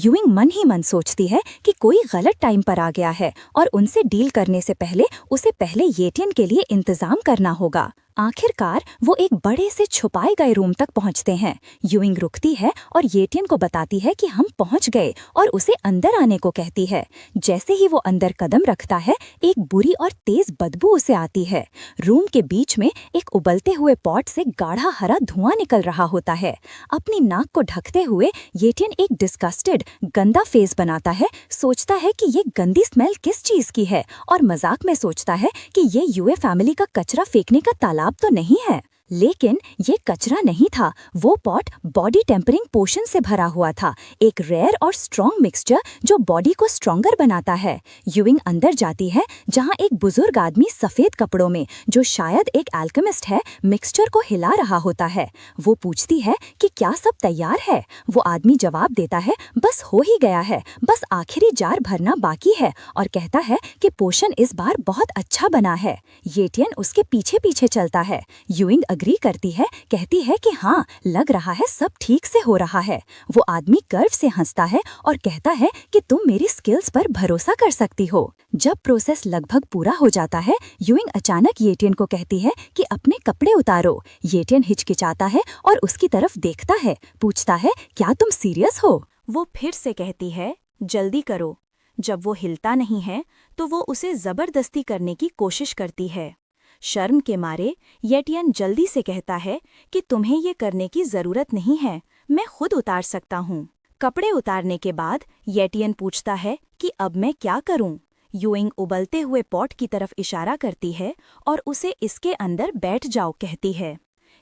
यूइंग मन ही मन सोचती है कि कोई गलत टाइम पर आ गया है और उनसे डील करने से पहले उसे पहले येटियन के लिए इंतजाम करना होगा। आखिरकार वो एक बड़े से छुपाए गए रूम तक पहुंचते हैं। यूइंग रुकती है और येटियन को बताती है कि हम पहुंच गए और उसे अंदर आने को कहती है। जैसे ही वो अंदर कदम रखता है, एक बुरी और तेज बदबू उसे आती है। रूम के बीच में एक उबलते हुए पॉट से गाढ़ा हरा धुआं निकल रहा होता है। अपनी नाक को ढकते हुए येटियन एक डिस्गस्टेड गंदा फेस बनाता है। सोचता है कि ये गंदी स्मेल किस चीज की है और मजाक में सोचता है कि ये यूए फैमिली का कचरा फेंकने का तालाब तो नहीं है। लेकिन ये कचरा नहीं था, वो पॉट बॉडी टेम्परिंग पोशन से भरा हुआ था, एक रेयर और स्ट्रॉन्ग मिक्सचर जो बॉडी को स्ट्रॉन्गर बनाता है। यूइंग अंदर जाती है जहां एक बुजुर्ग आदमी सफेद कपड़ों में, जो शायद एक एल्केमिस्ट है, मिक्सचर को हिला रहा होता है। वो पूछती है कि क्या सब तैयार है। वो आदमी जवाब देता है, बस हो ही गया है, बस आखिरी जार भरना बाकी है, और कहता है कि पोशन इस बार बहुत अच्छा बना है। येटियन उसके पीछे पीछे चलता है। यूइंग अग्री करती है, कहती है कि हाँ, लग रहा है सब ठीक से हो रहा है। वो आदमी गर्व से हंसता है और कहता है कि तुम मेरी स्किल्स पर भरोसा कर सकती हो। जब प्रोसेस लगभग पूरा हो जाता है, यूइंग अचानक येटियन को कहती है कि अपने कपड़े उतारो। येटियन हिचकिचाता है और उसकी तरफ देखता है, पूछता है, क्या तुम सीरियस हो? वो फिर से कहती है, जल्दी करो। जब वो हिलता नहीं है तो वो उसे जबरदस्ती करने की कोशिश करती है। शर्म के मारे येटियन जल्दी से कहता है कि तुम्हें ये करने की जरूरत नहीं है, मैं खुद उतार सकता हूँ। कपड़े उतारने के बाद येटियन पूछता है कि अब मैं क्या करूँ। यूइंग उबलते हुए पॉट की तरफ इशारा करती है और उसे इसके अंदर बैठ जाओ कहती है।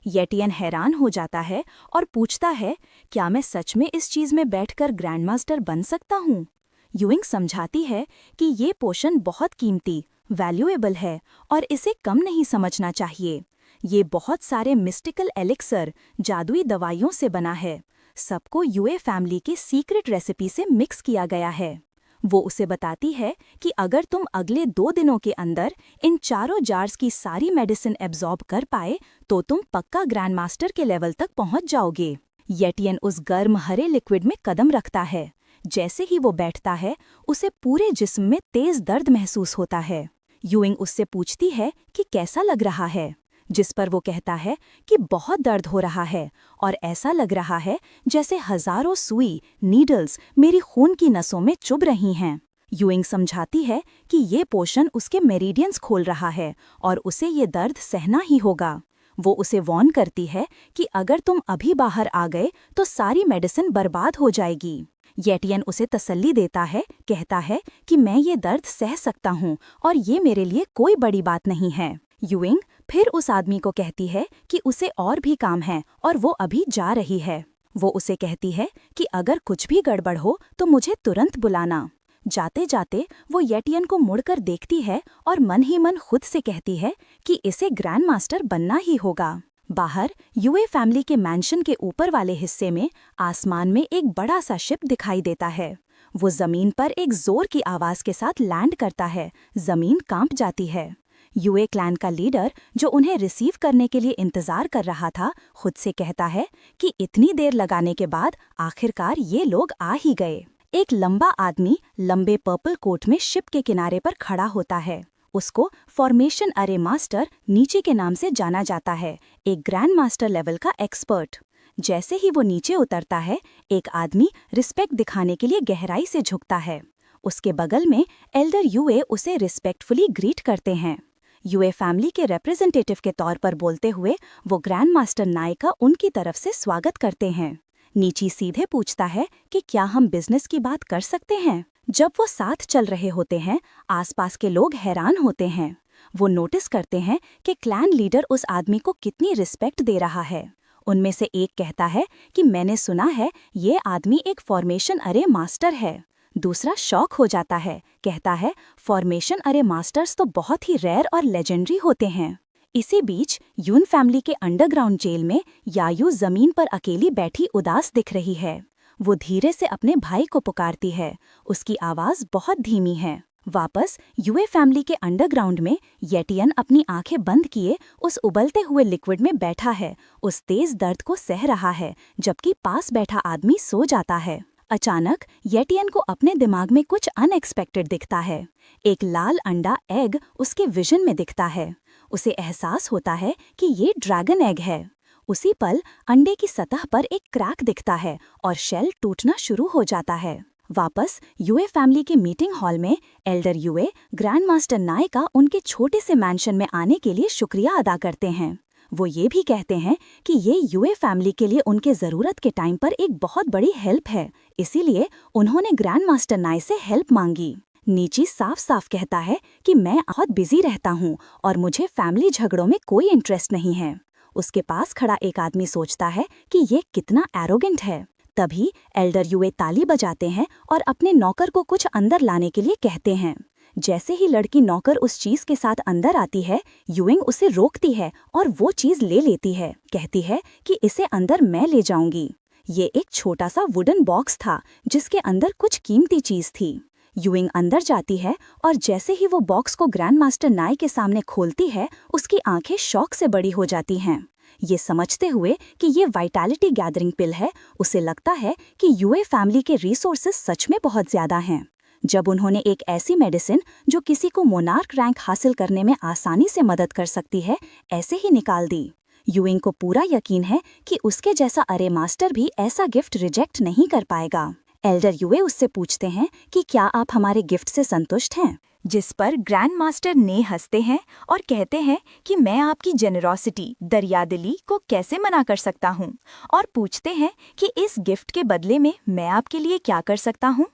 येटियन हैरान हो जाता है और पूछता है, क्या मैं सच में इस चीज में बैठकर ग्रैंडमास्टर बन सकता हूँ? यूइंग समझाती है कि ये पोशन बहुत कीमती, वैल्यूएबल है और इसे कम नहीं समझना चाहिए। ये बहुत सारे मिस्टिकल एलिक्सर, जादुई दवाइयों से बना है। सबको यूए फैमिली की सीक्रेट रेसिपी से मिक्स किया गया है। वो उसे बताती है कि अगर तुम अगले 2 दिनों के अंदर इन चारों जार्स की सारी मेडिसिन एब्जॉर्ब कर पाए तो तुम पक्का ग्रैंडमास्टर के लेवल तक पहुंच जाओगे। येटियन उस गर्म हरे लिक्विड में कदम रखता है। जैसे ही वो बैठता है, उसे पूरे जिस्म में तेज दर्द महसूस होता है। यूइंग उससे पूछती है कि कैसा लग रहा है, जिस पर वो कहता है कि बहुत दर्द हो रहा है और ऐसा लग रहा है जैसे हजारों सुई, नीडल्स मेरी खून की नसों में चुभ रही हैं। यूइंग समझाती है कि ये पोशन उसके मेरिडियंस खोल रहा है और उसे ये दर्द सहना ही होगा। वो उसे वॉर्न करती है कि अगर तुम अभी बाहर आ गए तो सारी मेडिसिन बर्बाद हो जाएगी। येटियन उसे तसल्ली देता है, कहता है कि मैं ये दर्द सह सकता हूँ और ये मेरे लिए कोई बड़ी बात नहीं है। यूइंग फिर उस आदमी को कहती है कि उसे और भी काम है और वो अभी जा रही है। वो उसे कहती है कि अगर कुछ भी गड़बड़ हो तो मुझे तुरंत बुलाना। जाते जाते वो येटियन को मुड़कर देखती है और मन ही मन खुद से कहती है कि इसे ग्रैंडमास्टर बनना ही होगा। बाहर यूए फैमिली के मैंशन के ऊपर वाले हिस्से में आसमान में एक बड़ा सा शिप दिखाई देता है। वो जमीन पर एक जोर की आवाज के साथ लैंड करता है। जमीन कांप जाती है। यूए क्लैन का लीडर, जो उन्हें रिसीव करने के लिए इंतजार कर रहा था, खुद से कहता है कि इतनी देर लगाने के बाद आखिरकार ये लोग आ ही गए। एक लंबा आदमी लंबे पर्पल कोट में शिप के किनारे पर खड़ा होता है। उसको फॉर्मेशन अरे मास्टर नीचे के नाम से जाना जाता है, एक ग्रैंड मास्टर लेवल का एक्सपर्ट। जैसे ही वो नीचे उतरता है, एक आदमी रिस्पेक्ट दिखाने के लिए गहराई से झुकता है। उसके बगल में एल्डर यूए उसे रिस्पेक्टफुली ग्रीट करते हैं। यूए फैमिली के रिप्रेजेंटेटिव के तौर पर बोलते हुए वो ग्रैंड मास्टर नाय का उनकी तरफ से स्वागत करते हैं। नीची सीधे पूछता है कि क्या हम बिजनेस की बात कर सकते हैं। जब वो साथ चल रहे होते हैं, आसपास के लोग हैरान होते हैं। वो नोटिस करते हैं कि क्लैन लीडर उस आदमी को कितनी रिस्पेक्ट दे रहा है। उनमें से एक कहता है कि मैंने सुना है ये आदमी एक फॉर्मेशन अरे मास्टर है। दूसरा शॉक हो जाता है, कहता है फॉर्मेशन अरे मास्टर्स तो बहुत ही रेयर और लेजेंडरी होते हैं। इसी बीच यून फैमिली के अंडरग्राउंड जेल में यायू जमीन पर अकेली बैठी उदास दिख रही है। वो धीरे से अपने भाई को पुकारती है। उसकी आवाज बहुत धीमी है। वापस यूए फैमिली के अंडरग्राउंड में येटियन अपनी आंखें बंद किए उस उबलते हुए लिक्विड में बैठा है, उस तेज दर्द को सह रहा है, जबकि पास बैठा आदमी सो जाता है। अचानक येटियन को अपने दिमाग में कुछ अनएक्सपेक्टेड दिखता है। एक लाल अंडा एग उसके विजन में दिखता है। उसे एहसास होता है कि ये ड्रैगन एग है। उसी पल अंडे की सतह पर एक क्रैक दिखता है और शेल टूटना शुरू हो जाता है। वापस यूए फैमिली के मीटिंग हॉल में एल्डर यूए ग्रैंड मास्टर नाय का उनके छोटे से मैंशन में आने के लिए शुक्रिया अदा करते हैं। वो ये भी कहते हैं कि ये यूए फैमिली के लिए उनके ज़रूरत के टाइम पर एक बहुत बड़ी हेल्प है, इसीलिए उन्होंने ग्रैंड मास्टर नाय से हेल्प मांगी। नीची साफ साफ कहता है कि मैं बहुत बिजी रहता हूँ और मुझे फैमिली झगड़ों में कोई इंटरेस्ट नहीं है। उसके पास खड़ा एक आदमी सोचता है कि ये कितना एरोगेंट है। तभी एल्डर यूए ताली बजाते हैं और अपने नौकर को कुछ अंदर लाने के लिए कहते हैं। जैसे ही लड़की नौकर उस चीज के साथ अंदर आती है, यूइंग उसे रोकती है और वो चीज ले लेती है। कहती है कि इसे अंदर मैं ले जाऊंगी। ये एक छोटा सा वुडन बॉक्स था जिसके अंदर कुछ कीमती चीज थी। यूइंग अंदर जाती है और जैसे ही वो बॉक्स को ग्रैंड मास्टर नाय के सामने खोलती है, उसकी आंखें शौक से बड़ी हो जाती हैं। ये समझते हुए कि ये वाइटैलिटी गैदरिंग पिल है, उसे लगता है कि यूए फैमिली के रिसोर्सेज सच में बहुत ज्यादा हैं। जब उन्होंने एक ऐसी मेडिसिन जो किसी को मोनार्क रैंक हासिल करने में आसानी से मदद कर सकती है, ऐसे ही निकाल दी। यूइंग को पूरा यकीन है कि उसके जैसा अरे मास्टर भी ऐसा गिफ्ट रिजेक्ट नहीं कर पाएगा। एल्डर यूए उससे पूछते हैं कि क्या आप हमारे गिफ्ट से संतुष्ट हैं? जिस पर ग्रैंड मास्टर ने हंसते हैं और कहते हैं कि मैं आपकी जेनरोसिटी, दरियादिली को कैसे मना कर सकता हूँ, और पूछते हैं कि इस गिफ्ट के बदले में मैं आपके लिए क्या कर सकता हूँ।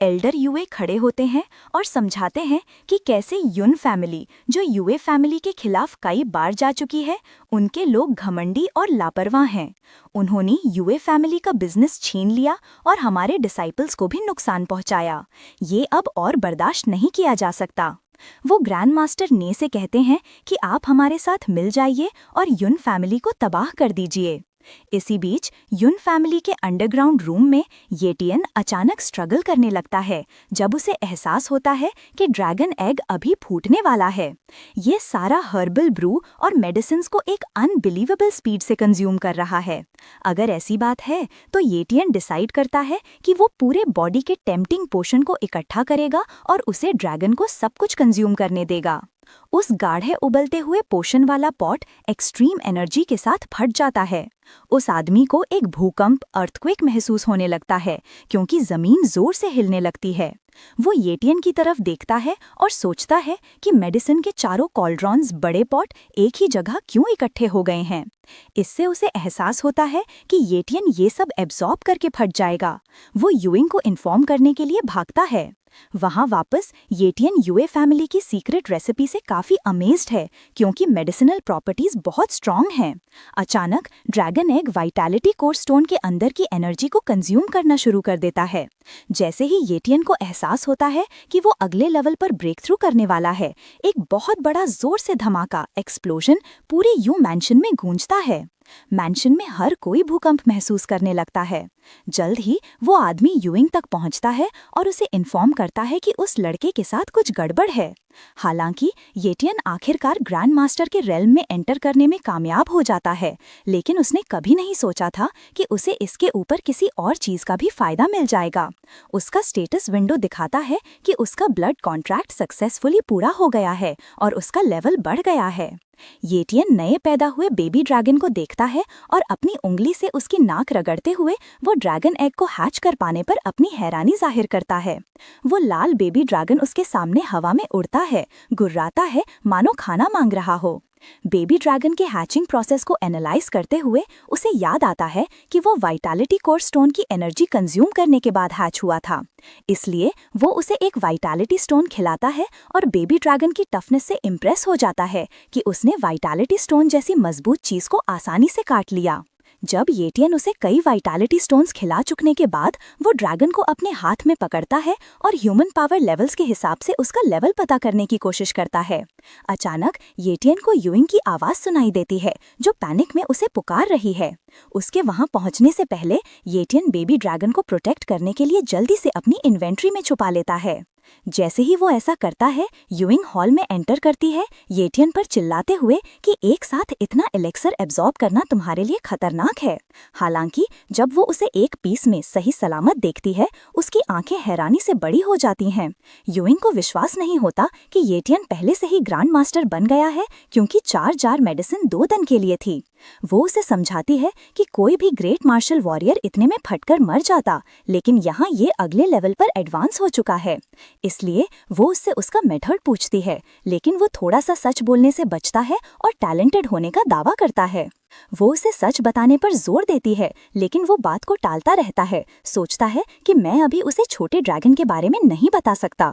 एल्डर यूए खड़े होते हैं और समझाते हैं कि कैसे युन फैमिली, जो यूए फैमिली के खिलाफ कई बार जा चुकी है, उनके लोग घमंडी और लापरवाह हैं। उन्होंने यूए फैमिली का बिजनेस छीन लिया और हमारे डिसाइपल्स को भी नुकसान पहुंचाया। ये अब और बर्दाश्त नहीं किया जा सकता। वो ग्रैंड मास्टर ने से कहते हैं कि आप हमारे साथ मिल जाइए और युन फैमिली को तबाह कर दीजिए। इसी बीच युन फैमिली के अंडरग्राउंड रूम में येटियन अचानक स्ट्रगल करने लगता है जब उसे एहसास होता है कि ड्रैगन एग अभी फूटने वाला है। ये सारा हर्बल ब्रू और मेडिसिन्स को एक अनबिलीवेबल स्पीड से कंज्यूम कर रहा है। अगर ऐसी बात है तो येटियन डिसाइड करता है कि वो पूरे बॉडी के टेम्पटिंग पोषण को इकट्ठा करेगा और उसे ड्रैगन को सब कुछ कंज्यूम करने देगा। उस गाढ़े उबलते हुए पोषण वाला पॉट एक्सट्रीम एनर्जी के साथ फट जाता है। उस आदमी को एक भूकंप, अर्थक्वेक महसूस होने लगता है क्योंकि जमीन जोर से हिलने लगती है। वो येटियन की तरफ देखता है और सोचता है कि मेडिसिन के चारों कॉल्ड्रॉन्स, बड़े पॉट एक ही जगह क्यों इकट्ठे हो गए हैं। इससे उसे एहसास होता है कि येटियन ये सब एब्जॉर्ब करके फट जाएगा। वो यूइंग को इन्फॉर्म करने के लिए भागता है। वहां वापस येटियन यूए फैमिली की सीक्रेट रेसिपी से काफी अमेज्ड है क्योंकि मेडिसिनल प्रॉपर्टीज बहुत स्ट्रॉन्ग हैं। अचानक dragon egg vitality core stone के अंदर की एनर्जी को कंज्यूम करना शुरू कर देता है। जैसे ही येटियन को एहसास होता है कि वो अगले लेवल पर ब्रेक थ्रू करने वाला है, एक बहुत बड़ा जोर से धमाका, एक्सप्लोजन पूरे यू मैंशन में गूंजता है। मैंशन में हर कोई भूकंप महसूस करने लगता है। जल्द ही वो आदमी यूइंग तक पहुंचता है और उसे इन्फॉर्म करता है कि उस लड़के के साथ कुछ गड़बड़ है। हालांकि येटियन आखिरकार ग्रैंड मास्टर के रेल्म में एंटर करने में कामयाब हो जाता है, लेकिन उसने कभी नहीं सोचा था कि उसे इसके ऊपर किसी और चीज का भी फायदा मिल जाएगा। उसका स्टेटस विंडो दिखाता है कि उसका ब्लड कॉन्ट्रैक्ट सक्सेसफुली पूरा हो गया है और उसका लेवल बढ़ गया है। येटियन नए पैदा हुए बेबी ड्रैगन को देखता है और अपनी उंगली से उसकी नाक रगड़ते हुए वो ड्रैगन एग को हैच कर पाने पर अपनी हैरानी जाहिर करता है। वो लाल बेबी ड्रैगन उसके सामने हवा में उड़ता है, गुर्राता है मानो खाना मांग रहा हो। बेबी ड्रैगन के हैचिंग प्रोसेस को एनालाइज करते हुए उसे याद आता है कि वो वाइटैलिटी कोर स्टोन की एनर्जी कंज्यूम करने के बाद हैच हुआ था। इसलिए वो उसे एक वाइटैलिटी स्टोन खिलाता है और बेबी ड्रैगन की टफनेस से इम्प्रेस हो जाता है कि उसने वाइटैलिटी स्टोन जैसी मजबूत चीज को आसानी से काट लिया। जब येटियन उसे कई वाइटैलिटी स्टोन्स खिला चुकने के बाद वो ड्रैगन को अपने हाथ में पकड़ता है और ह्यूमन पावर लेवल्स के हिसाब से उसका लेवल पता करने की कोशिश करता है। अचानक येटियन को यूइंग की आवाज सुनाई देती है जो पैनिक में उसे पुकार रही है। उसके वहां पहुंचने से पहले येटियन बेबी ड्रैगन को प्रोटेक्ट करने के लिए जल्दी से अपनी इन्वेंट्री में छुपा लेता है। जैसे ही वो ऐसा करता है, यूइंग हॉल में एंटर करती है, येटियन पर चिल्लाते हुए कि एक साथ इतना एलेक्सर एब्जॉर्ब करना तुम्हारे लिए खतरनाक है। हालांकि जब वो उसे एक पीस में सही सलामत देखती है, उसकी आंखें हैरानी से बड़ी हो जाती हैं। यूइंग को विश्वास नहीं होता कि येटियन पहले से ही ग्रैंड मास्टर बन गया है, क्योंकि 4 जार मेडिसिन 2 दिन के लिए थी। वो उसे समझाती है कि कोई भी ग्रेट मार्शल वॉरियर इतने में फटकर मर जाता, लेकिन यहाँ ये अगले लेवल पर एडवांस हो चुका है। इसलिए वो उससे उसका मेथड पूछती है, लेकिन वो थोड़ा सा सच बोलने से बचता है और टैलेंटेड होने का दावा करता है। वो उसे सच बताने पर जोर देती है, लेकिन वो बात को टालता रहता है, सोचता है कि मैं अभी उसे छोटे ड्रैगन के बारे में नहीं बता सकता।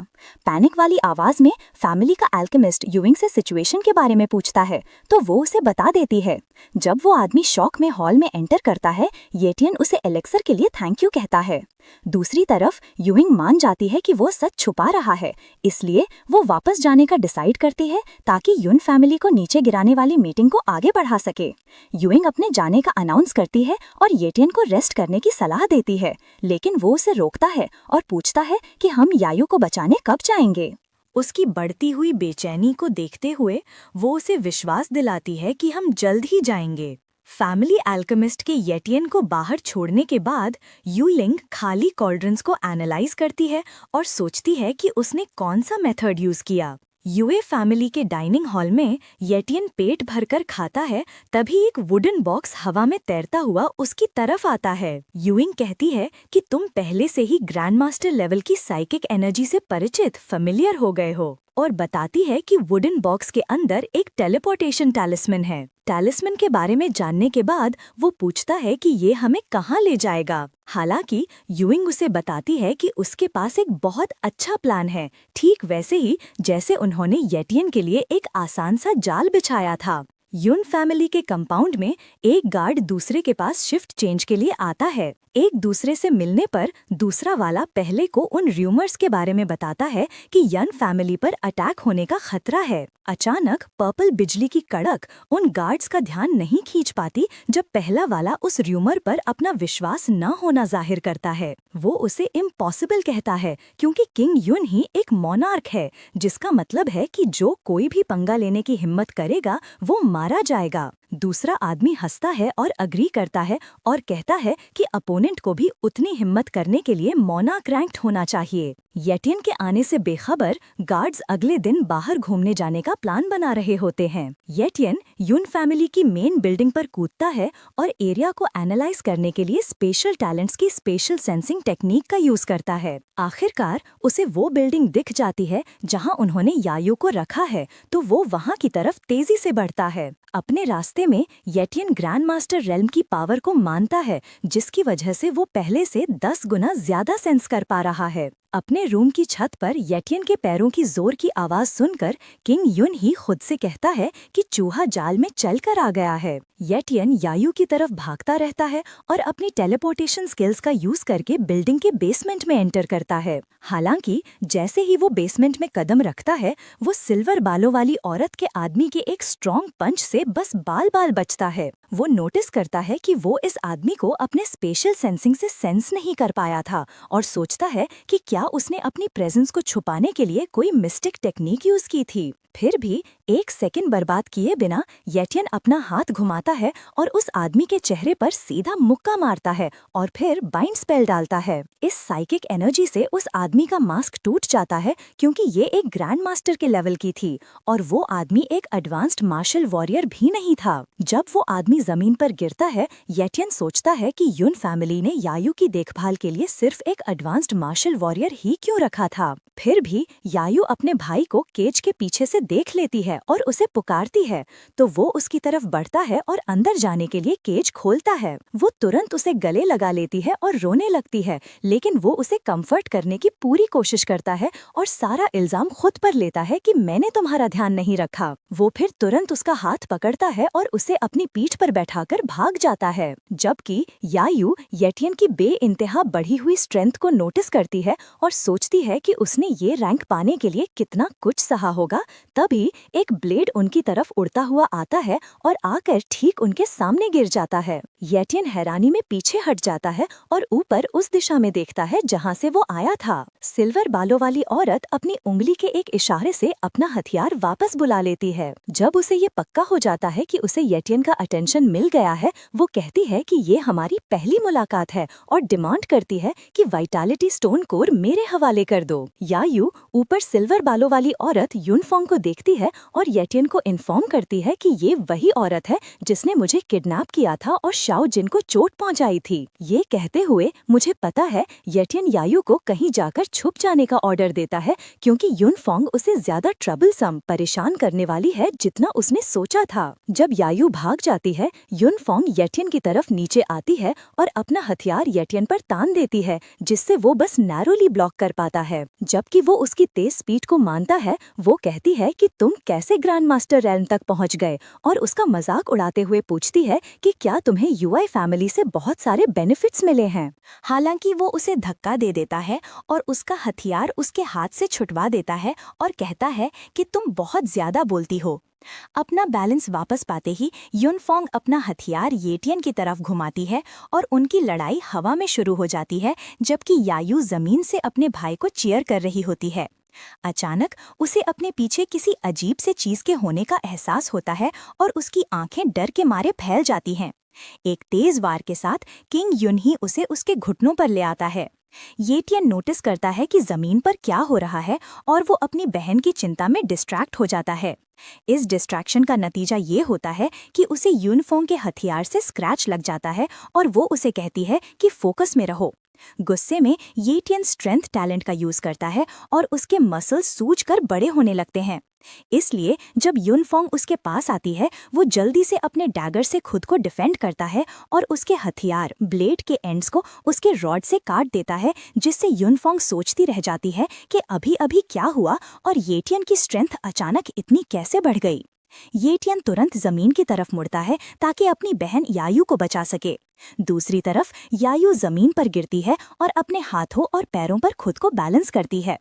पैनिक वाली आवाज में फैमिली का एल्केमिस्ट यूइंग से सिचुएशन के बारे में पूछता है, तो वो उसे बता देती है। जब वो आदमी शॉक में हॉल में एंटर करता है, येटियन उसे एलेक्सर के लिए थैंक यू कहता है। दूसरी तरफ यूइंग मान जाती है कि वो सच छुपा रहा है, इसलिए वो वापस जाने का डिसाइड करती है ताकि युन फैमिली को नीचे गिराने वाली मीटिंग को आगे बढ़ा सके। यूइंग अपने जाने का अनाउंस करती है और येटियन को रेस्ट करने की सलाह देती है, लेकिन वो उसे रोकता है और पूछता है कि हम यायू को बचाने कब जाएंगे। उसकी बढ़ती हुई बेचैनी को देखते हुए वो उसे विश्वास दिलाती है कि हम जल्द ही जाएंगे। फैमिली एल्केमिस्ट के येटियन को बाहर छोड़ने के बाद यूलिंग खाली कॉल्ड्रन्स को एनालाइज करती है और सोचती है कि उसने कौन सा मेथड यूज किया। यूए फैमिली के डाइनिंग हॉल में येटियन पेट भरकर खाता है, तभी एक वुडन बॉक्स हवा में तैरता हुआ उसकी तरफ आता है। यूइंग कहती है कि तुम पहले से ही ग्रैंड मास्टर लेवल की साइकिक एनर्जी से परिचित फेमिलियर हो गए हो, और बताती है कि वुडन बॉक्स के अंदर एक टेलीपोर्टेशन टैलिस्मन है। टैलिस्मन के बारे में जानने के बाद वो पूछता है कि ये हमें कहाँ ले जाएगा। हालांकि यूइंग उसे बताती है कि उसके पास एक बहुत अच्छा प्लान है, ठीक वैसे ही जैसे उन्होंने येटियन के लिए एक आसान सा जाल बिछाया था। युन फैमिली के कंपाउंड में एक गार्ड दूसरे के पास शिफ्ट चेंज के लिए आता है। एक दूसरे से मिलने पर दूसरा वाला पहले को उन र्यूमर्स के बारे में बताता है कि यन फैमिली पर अटैक होने का खतरा है। अचानक पर्पल बिजली की कड़क उन गार्ड्स का ध्यान नहीं खींच पाती, जब पहला वाला उस र्यूमर पर अपना विश्वास न होना जाहिर करता है। वो उसे इम्पॉसिबल कहता है, क्योंकि किंग युन ही एक मोनार्क है, जिसका मतलब है कि जो कोई भी पंगा लेने की हिम्मत करेगा वो मारा जाएगा। दूसरा आदमी हंसता है और अग्री करता है और कहता है कि अपोनेंट को भी उतनी हिम्मत करने के लिए मोनार्क रैंक्ड होना चाहिए। येटियन के आने से बेखबर गार्ड्स अगले दिन बाहर घूमने जाने का प्लान बना रहे होते हैं। येटियन युन फैमिली की मेन बिल्डिंग पर कूदता है और एरिया को एनालाइज करने के लिए स्पेशल टैलेंट्स की स्पेशल सेंसिंग टेक्निक का यूज करता है। आखिरकार उसे वो बिल्डिंग दिख जाती है जहां उन्होंने यायू को रखा है, तो वो वहां की तरफ तेजी से बढ़ता है। अपने रास्ते में येटियन ग्रैंड मास्टर रेल्म की पावर को मानता है, जिसकी वजह से वो पहले से 10 गुना ज्यादा सेंस कर पा रहा है। अपने रूम की छत पर येटियन के पैरों की जोर की आवाज सुनकर किंग युन ही खुद से कहता है कि चूहा जाल में चलकर आ गया है। येटियन यायू की तरफ भागता रहता है और अपनी टेलीपोर्टेशन स्किल्स का यूज करके बिल्डिंग के बेसमेंट में एंटर करता है। हालांकि जैसे ही वो बेसमेंट में कदम रखता है, वो सिल्वर बालों वाली औरत के आदमी के एक स्ट्रॉन्ग पंच से बस बाल बचता है। वो नोटिस करता है कि वो इस आदमी को अपने स्पेशल सेंसिंग से सेंस नहीं कर पाया था, और सोचता है कि क्या उसने अपनी प्रेजेंस को छुपाने के लिए कोई मिस्टिक टेक्निक यूज की थी। फिर भी 1 सेकंड बर्बाद किए बिना येटियन अपना हाथ घुमाता है और उस आदमी के चेहरे पर सीधा मुक्का मारता है और फिर बाइंड स्पेल डालता है। इस साइकिक एनर्जी से उस आदमी का मास्क टूट जाता है, क्योंकि ये एक ग्रैंड मास्टर के लेवल की थी और वो आदमी एक एडवांस्ड मार्शल वॉरियर भी नहीं था। जब वो आदमी जमीन पर गिरता है, येटियन सोचता है कि युन फैमिली ने यायू की देखभाल के लिए सिर्फ एक एडवांस्ड मार्शल वॉरियर ही क्यों रखा था। फिर भी यायू अपने भाई को केज के पीछे से देख लेती है और उसे पुकारती है, तो वो उसकी तरफ बढ़ता है और अंदर जाने के लिए केज खोलता है। वो तुरंत उसे गले लगा लेती है और रोने लगती है, लेकिन वो उसे कंफर्ट करने की पूरी कोशिश करता है और सारा इल्जाम खुद पर लेता है कि मैंने तुम्हारा ध्यान नहीं रखा। वो फिर तुरंत उसका हाथ पकड़ता है और उसे अपनी पीठ पर बैठाकर भाग जाता है, जबकि यायू येटियन की बेइंतहा बढ़ी हुई स्ट्रेंथ को नोटिस करती है और सोचती है कि उसने ये रैंक पाने के लिए कितना कुछ सहा होगा। तभी एक ब्लेड उनकी तरफ उड़ता हुआ आता है और आकर ठीक उनके सामने गिर जाता है। येटियन हैरानी में पीछे हट जाता है और ऊपर उस दिशा में देखता है जहाँ से वो आया था। सिल्वर बालों वाली औरत अपनी उंगली के एक इशारे से अपना हथियार वापस बुला लेती है। जब उसे ये पक्का हो जाता है कि उसे येटियन का अटेंशन मिल गया है, वो कहती है कि ये हमारी पहली मुलाकात है और डिमांड करती है कि वाइटालिटी स्टोन कोर मेरे हवाले कर दो। यायू ऊपर सिल्वर बालों वाली औरत यूनफोंग को देखती है और येटियन को इन्फॉर्म करती है कि ये वही औरत है जिसने मुझे किडनैप किया था और शाओ जिन को चोट पहुंचाई थी। ये कहते हुए मुझे पता है, येटियन यायू को कहीं जाकर छुप जाने का ऑर्डर देता है क्योंकि यूनफोंग उसे ज्यादा ट्रबलसम परेशान करने वाली है जितना उसने सोचा था। जब यायू भाग जाती है, यूनफोंग येटियन की तरफ नीचे आती है और अपना हथियार येटियन पर तान देती है, जिससे वो बस नैरोली ब्लॉक कर पाता है। जबकि वो उसकी तेज स्पीड को मानता है, वो कहती है कि तुम कैसे ग्रैंड मास्टर रेल्म तक पहुंच गए और उसका मजाक उड़ाते हुए पूछती है कि क्या तुम्हें यूआई फैमिली से बहुत सारे बेनिफिट्स मिले हैं। हालांकि वो उसे धक्का दे देता है और उसका हथियार उसके हाथ से छुटवा देता है और कहता है कि तुम बहुत ज्यादा बोलती हो। अपना बैलेंस वापस पाते ही यूनफोंग अपना हथियार येटियन की तरफ घुमाती है और उनकी लड़ाई हवा में शुरू हो जाती है, जबकि यायू जमीन से अपने भाई को चीयर कर रही होती है। अचानक उसे अपने पीछे किसी अजीब से चीज के होने का एहसास होता है और उसकी आंखें डर के मारे फैल जाती हैं। एक तेज वार के साथ किंग युनही उसे उसके घुटनों पर ले आता है। येटियन नोटिस करता है कि जमीन पर क्या हो रहा है और वो अपनी बहन की चिंता में डिस्ट्रैक्ट हो जाता है। इस डिस्ट्रैक्शन का नतीजा ये होता है कि उसे यूनफोंग के हथियार से स्क्रैच लग जाता है और वो उसे कहती है कि फोकस में रहो। गुस्से में येटियन स्ट्रेंथ टैलेंट का यूज करता है और उसके मसल्स सूजकर बड़े होने लगते हैं। इसलिए जब यूनफोंग उसके पास आती है, वो जल्दी से अपने डैगर से खुद को डिफेंड करता है और उसके हथियार ब्लेड के एंड्स को उसके रॉड से काट देता है, जिससे यूनफोंग सोचती रह जाती है कि अभी अभी क्या हुआ और येटियन की स्ट्रेंथ अचानक इतनी कैसे बढ़ गई। येटियन तुरंत जमीन की तरफ मुड़ता है ताकि अपनी बहन यायू को बचा सके। दूसरी तरफ यायू जमीन पर गिरती है और अपने हाथों और पैरों पर खुद को बैलेंस करती है।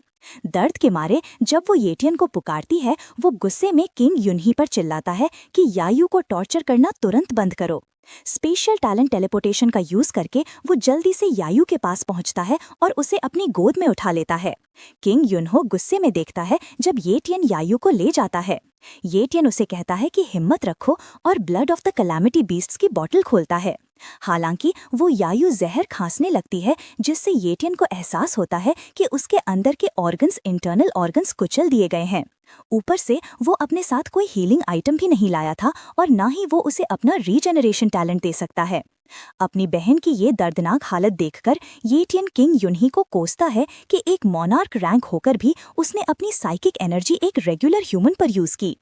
दर्द के मारे जब वो येटियन को पुकारती है, वो गुस्से में किंग युनही पर चिल्लाता है कि यायू को टॉर्चर करना तुरंत बंद करो। स्पेशल टैलेंट टेलीपोर्टेशन का यूज करके वो जल्दी से यायू के पास पहुंचता है और उसे अपनी गोद में उठा लेता है। किंग युनहो गुस्से में देखता है जब येटियन यायू को ले जाता है। येटियन उसे कहता है कि हिम्मत रखो और blood of the calamity beasts की बोतल खोलता है। हालांकि वो यायू जहर खांसने लगती है, जिससे येटियन को एहसास होता है कि उसके अंदर के ऑर्गन्स इंटरनल ऑर्गन्स कुचल दिए गए हैं। ऊपर से वो अपने साथ कोई हीलिंग आइटम भी नहीं लाया था और ना ही वो उसे अपना रीजेनरेशन टैलेंट दे सकता है। अपनी बहन की ये दर्दनाक हालत देखकर येटियन किंग युनही को कोसता है कि एक मोनार्क रैंक होकर भी उसने अपनी साइकिक एनर्जी एक रेगुलर ह्यूमन पर यूज की।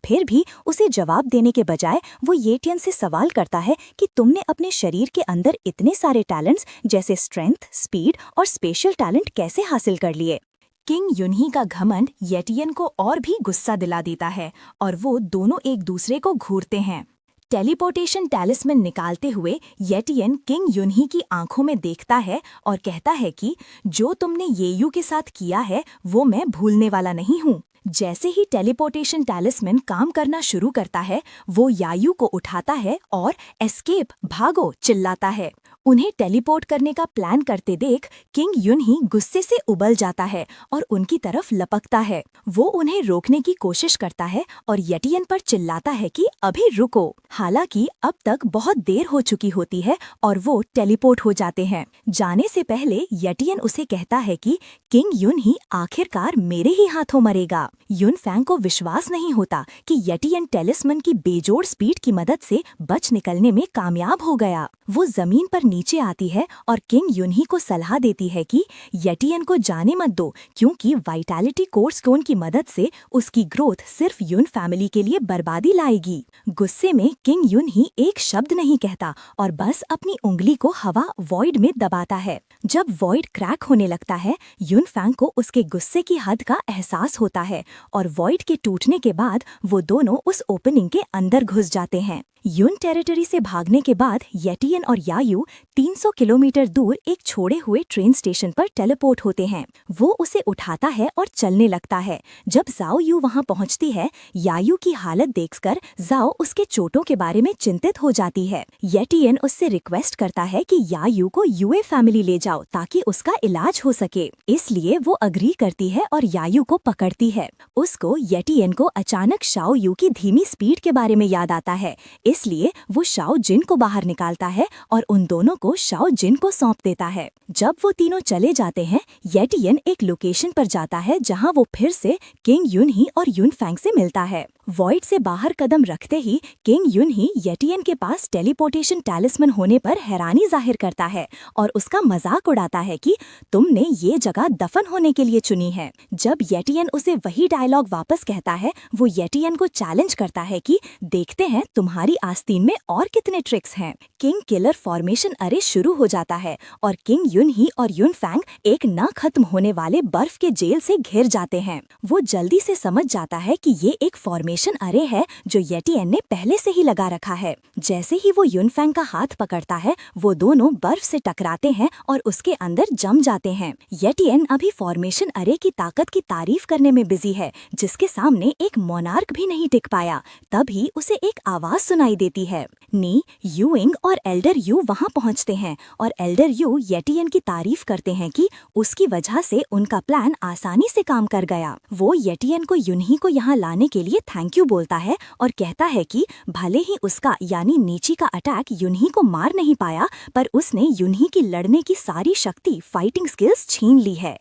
फिर भी उसे जवाब देने के बजाय वो येटियन से सवाल करता है कि तुमने अपने शरीर के अंदर इतने सारे टैलेंट्स जैसे स्ट्रेंथ, स्पीड और स्पेशल टैलेंट कैसे हासिल कर लिए। किंग युनही का घमंड येटियन को और भी गुस्सा दिला देता है और वो दोनों एक दूसरे को घूरते हैं। टेलीपोर्टेशन टैलिस्मन निकालते हुए येटियन किंग युनही की आंखों में देखता है और कहता है कि जो तुमने येयू के साथ किया है वो मैं भूलने वाला नहीं हूँ। जैसे ही टेलीपोर्टेशन टैलिस्मन काम करना शुरू करता है, वो यायू को उठाता है और एस्केप, भागो चिल्लाता है। उन्हें टेलीपोर्ट करने का प्लान करते देख किंग युनही गुस्से से उबल जाता है और उनकी तरफ लपकता है। वो उन्हें रोकने की कोशिश करता है और येटियन पर चिल्लाता है कि अभी रुको। हालांकि अब तक बहुत देर हो चुकी होती है और वो टेलीपोर्ट हो जाते हैं। जाने से पहले येटियन उसे कहता है कि किंग युनही आखिरकार मेरे ही हाथों मरेगा। युनफैंग को विश्वास नहीं होता कि येटियन टेलिस्मन की बेजोड़ स्पीड की मदद से बच निकलने में कामयाब हो गया। वो जमीन पर नीचे आती है और किंग युनही को सलाह देती है कि येटियन को जाने मत दो, क्योंकि वाइटैलिटी कोर स्टोन की मदद से उसकी ग्रोथ सिर्फ युन फैमिली के लिए बर्बादी लाएगी। गुस्से में किंग युनही एक शब्द नहीं कहता और बस अपनी उंगली को हवा वॉइड में दबाता है। जब वॉइड क्रैक होने लगता है, युनफैंग को उसके गुस्से की हद का एहसास होता है और वॉइड के टूटने के बाद वो दोनों उस ओपनिंग के अंदर घुस जाते हैं। युन टेरिटरी से भागने के बाद येटियन और यायू 300 किलोमीटर दूर एक छोड़े हुए ट्रेन स्टेशन पर टेलीपोर्ट होते हैं। वो उसे उठाता है और चलने लगता है। जब जाओ यू वहाँ पहुँचती है, यायू की हालत देखकर जाओ उसके चोटों के बारे में चिंतित हो जाती है। येटियन उससे रिक्वेस्ट करता है कि यायू को यूए फैमिली ले जाओ ताकि उसका इलाज हो सके। इसलिए वो अग्री करती है और यायू को पकड़ती है। उसको येटियन को अचानक शाओ यू की धीमी स्पीड के बारे में याद आता है, इसलिए वो शाओ जिन को बाहर निकालता है और उन दोनों को शाओ जिन को सौंप देता है। जब वो तीनों चले जाते हैं, येटियन एक लोकेशन पर जाता है जहां वो फिर से किंग युनही और युनफैंग से मिलता है। वॉइड से बाहर कदम रखते ही किंग युनही येटियन के पास टेलीपोर्टेशन टैलिस्मन होने पर हैरानी जाहिर करता है और उसका मजाक उड़ाता है कि तुमने ये जगह दफन होने के लिए चुनी है। जब येटियन उसे वही डायलॉग वापस कहता है, वो येटियन को चैलेंज करता है कि देखते हैं तुम्हारी आस्तीन में और कितने ट्रिक्स हैं। किंग किलर फॉर्मेशन अरे शुरू हो जाता है और किंग युनही और युनफैंग एक न खत्म होने वाले बर्फ के जेल से घिर जाते हैं। वो जल्दी से समझ जाता है कि ये एक फॉर्मेशन अरे है जो येटियन ने पहले से ही लगा रखा है। जैसे ही वो युनफैंग का हाथ पकड़ता है, वो दोनों बर्फ से टकराते हैं और उसके अंदर जम जाते हैं। येटियन अभी फॉर्मेशन अरे की ताकत की तारीफ करने में बिजी है, जिसके सामने एक मोनार्क भी नहीं टिक पाया। तभी उसे एक आवाज सुनाई देती है। नी, यूइंग और एल्डर यू वहां पहुंचते हैं और एल्डर यू येटियन की तारीफ करते हैं कि उसकी वजह से उनका प्लान आसानी से काम कर गया। वो येटियन को युनही को यहाँ लाने के लिए थैंक यू बोलता है और कहता है कि भले ही उसका यानी नीची का अटैक युनही को मार नहीं पाया, पर उसने युनही की लड़ने की सारी शक्ति, फाइटिंग स्किल्स छीन ली है।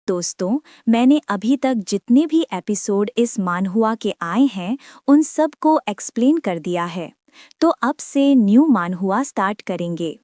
दोस्तों, मैंने अभी तक जितने भी एपिसोड इस मानहुआ के आए हैं, उन सब को एक्सप्लेन कर दिया है। तो अब से न्यू मानहुआ स्टार्ट करेंगे।